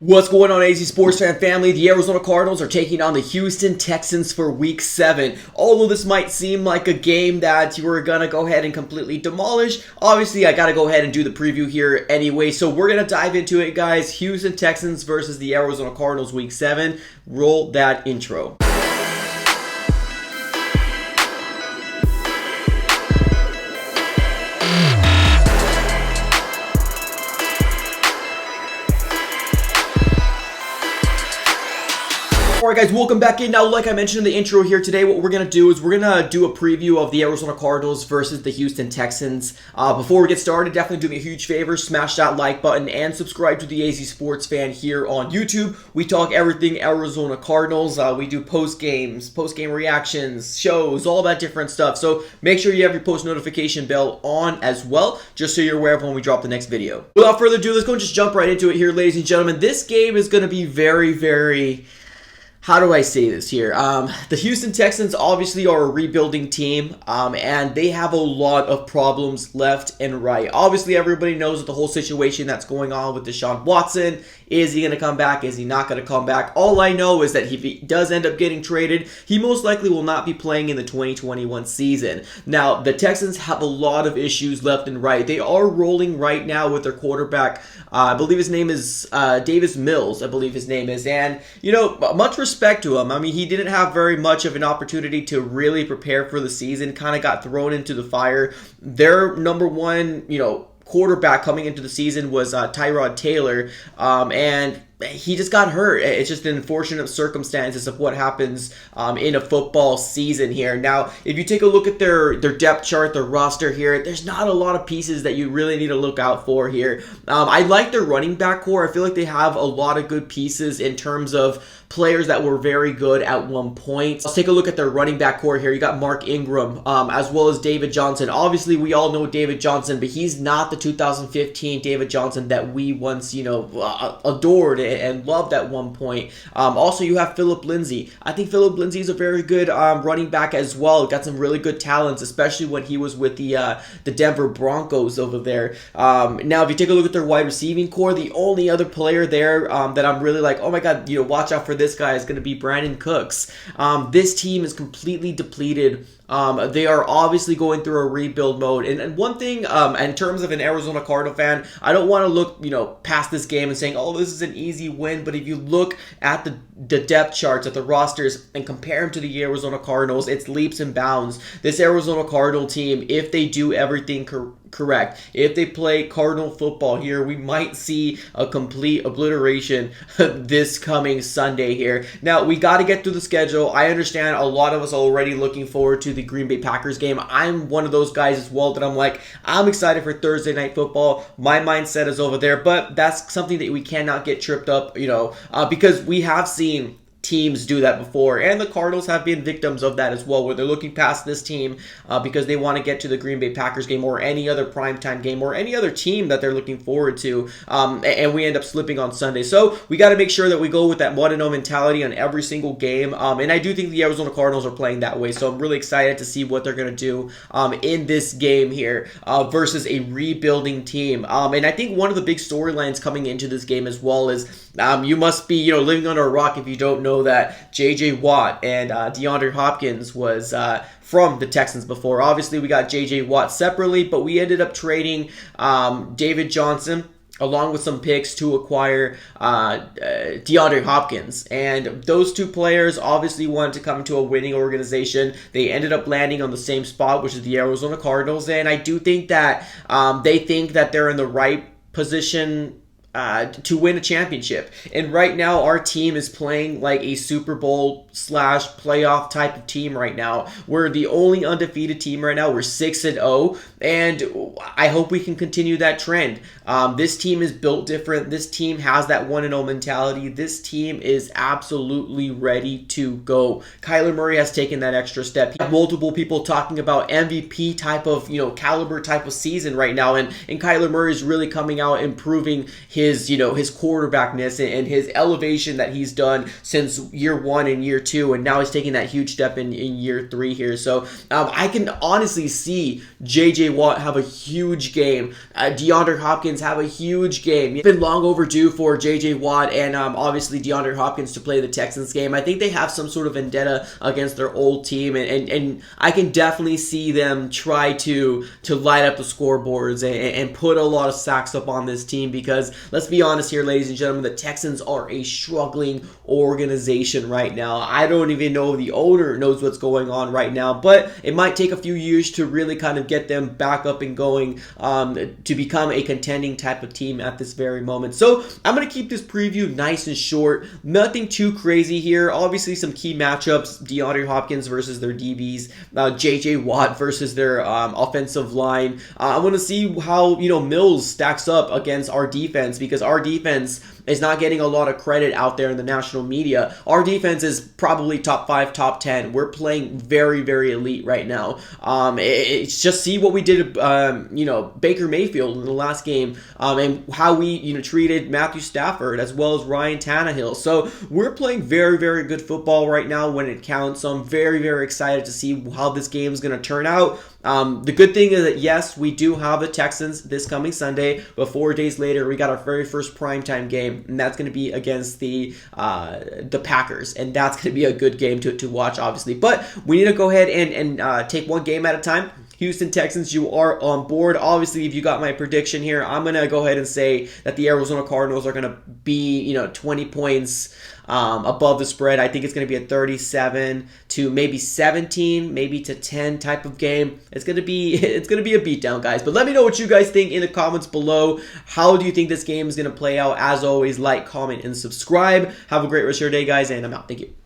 What's going on, AZ Sports fan family? The Arizona Cardinals are taking on the Houston Texans for Week 7. Although this might seem like a game that you were going to go ahead and completely demolish, obviously I got to go ahead and do the preview here anyway. So we're going to dive into it, guys. Houston Texans versus the Arizona Cardinals Week 7. Roll that intro. Alright guys, welcome back in. Now, like I mentioned in the intro here today, what we're going to do is we're going to do a preview of the Arizona Cardinals versus the Houston Texans. Before we get started, definitely do me a huge favor, smash that like button and subscribe to the AZ Sports fan here on YouTube. We talk everything Arizona Cardinals. We do post-game reactions, shows, all that different stuff. So make sure you have your post notification bell on as well, just so you're aware of when we drop the next video. Without further ado, let's go and just jump right into it here, ladies and gentlemen. This game is going to be very... How do I say this here? The Houston Texans obviously are a rebuilding team, and they have a lot of problems left and right. Obviously, everybody knows the whole situation that's going on with Deshaun Watson. Is he going to come back? Is he not going to come back? All I know is that if he does end up getting traded, he most likely will not be playing in the 2021 season. Now, the Texans have a lot of issues left and right. They are rolling right now with their quarterback. I believe his name is Davis Mills, I believe his name is. And, you know, much respect to him. I mean, he didn't have very much of an opportunity to really prepare for the season. Kind of got thrown into the fire. Their number one, quarterback coming into the season was Tyrod Taylor, and he just got hurt. It's just an unfortunate circumstances of what happens in a football season here. Now, if you take a look at their depth chart, their roster here, there's not a lot of pieces that you really need to look out for here. I like their running back core. I feel like they have a lot of good pieces in terms of players that were very good at one point. Let's take a look at their running back core here. You got Mark Ingram, as well as David Johnson. Obviously, we all know David Johnson, but he's not the 2015 David Johnson that we once, adored and loved at one point. Also, you have Phillip Lindsay. I think Phillip Lindsay is a very good running back as well. Got some really good talents, especially when he was with the Denver Broncos over there. Now, if you take a look at their wide receiving core, the only other player there that I'm really like, oh my God, watch out for this guy is going to be Brandon Cooks. This team is completely depleted. They are obviously going through a rebuild mode. And one thing, in terms of an Arizona Cardinal fan, I don't want to look, past this game and saying, oh, this is an easy win. But if you look at the depth charts, at the rosters, and compare them to the Arizona Cardinals, it's leaps and bounds. This Arizona Cardinal team, if they do everything correct, if they play Cardinal football here, we might see a complete obliteration this coming Sunday here. Now, we got to get through the schedule. I understand a lot of us are already looking forward to the Green Bay Packers game. I'm one of those guys as well that I'm excited for Thursday Night Football. My mindset is over there, but that's something that we cannot get tripped up, because we have seen teams do that before, and the Cardinals have been victims of that as well, where they're looking past this team because they want to get to the Green Bay Packers game or any other primetime game or any other team that they're looking forward to, and we end up slipping on Sunday. So we got to make sure that we go with that 1-0 mentality on every single game, and I do think the Arizona Cardinals are playing that way, so I'm really excited to see what they're going to do in this game here versus a rebuilding team. And I think one of the big storylines coming into this game as well is you must be living under a rock if you don't know that J.J. Watt and DeAndre Hopkins was from the Texans before. Obviously, we got J.J. Watt separately, but we ended up trading David Johnson along with some picks to acquire DeAndre Hopkins. And those two players obviously wanted to come to a winning organization. They ended up landing on the same spot, which is the Arizona Cardinals. And I do think that they think that they're in the right position to win a championship. And right now, our team is playing like a Super Bowl / playoff type of team right now. We're the only undefeated team right now. We're 6-0, and I hope we can continue that trend. This team is built different. This team has that 1-0 mentality. This team is absolutely ready to go. Kyler Murray has taken that extra step. You have multiple people talking about MVP type of, caliber type of season right now, and Kyler Murray is really coming out and proving his his quarterbackness and his elevation that he's done since year 1 and year 2, and now he's taking that huge step in year 3 here. So I can honestly see JJ Watt have a huge game, DeAndre Hopkins have a huge game. It's been long overdue for JJ Watt and obviously DeAndre Hopkins to play the Texans game. I think they have some sort of vendetta against their old team, and I can definitely see them try to light up the scoreboards and put a lot of sacks up on this team, because let's be honest here, ladies and gentlemen, the Texans are a struggling organization right now. I don't even know if the owner knows what's going on right now, but it might take a few years to really kind of get them back up and going to become a contending type of team at this very moment. So I'm going to keep this preview nice and short, nothing too crazy here. Obviously some key matchups: DeAndre Hopkins versus their DBs, JJ Watt versus their offensive line. I want to see how Mills stacks up against our defense, because our defense is not getting a lot of credit out there in the national media. Our defense is probably top 5, top 10. We're playing very, very elite right now. It's just see what we did, Baker Mayfield in the last game, and how we, treated Matthew Stafford as well as Ryan Tannehill. So we're playing very, very good football right now when it counts. So I'm very, very excited to see how this game is going to turn out. The good thing is that, yes, we do have the Texans this coming Sunday, but 4 days later we got our very first primetime game, and that's going to be against the Packers, and that's going to be a good game to watch, obviously. But we need to go ahead and take one game at a time. Houston Texans, you are on board. Obviously, if you got my prediction here, I'm going to go ahead and say that the Arizona Cardinals are going to be, 20 points above the spread. I think it's going to be a 37 to maybe 17, maybe to 10 type of game. It's going to be a beatdown, guys. But let me know what you guys think in the comments below. How do you think this game is going to play out? As always, like, comment, and subscribe. Have a great rest of your day, guys, and I'm out. Thank you.